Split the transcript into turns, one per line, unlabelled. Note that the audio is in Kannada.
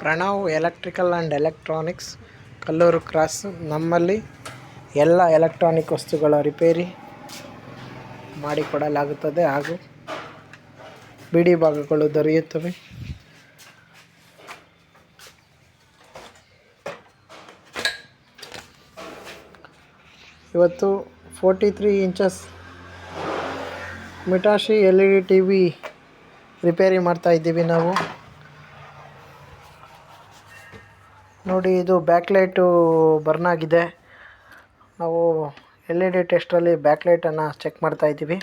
Pranav electrical and electronics Kalluru cross. ನಮ್ಮಲ್ಲಿ ಎಲ್ಲ ಎಲೆಕ್ಟ್ರಾನಿಕ್ ವಸ್ತುಗಳ ರಿಪೇರಿ ಮಾಡಿಕೊಡಲಾಗುತ್ತದೆ ಹಾಗೂ ಬಿಡಿ ಭಾಗಗಳು ದೊರೆಯುತ್ತವೆ. ಇವತ್ತು 43 ಇಂಚಸ್ ಮಿಟಾಶಿ LED TV ರಿಪೇರಿ ಮಾಡ್ತಾ ಇದ್ದೀವಿ ನಾವು. ನೋಡಿ, ಇದು ಬ್ಯಾಕ್ಲೈಟು ಬರ್ನ್ ಆಗಿದೆ. ನಾವು LED ಟೆಸ್ಟ್ರಲ್ಲಿ ಬ್ಯಾಕ್ಲೈಟನ್ನು ಚೆಕ್ ಮಾಡ್ತಾ ಇದ್ದೀವಿ.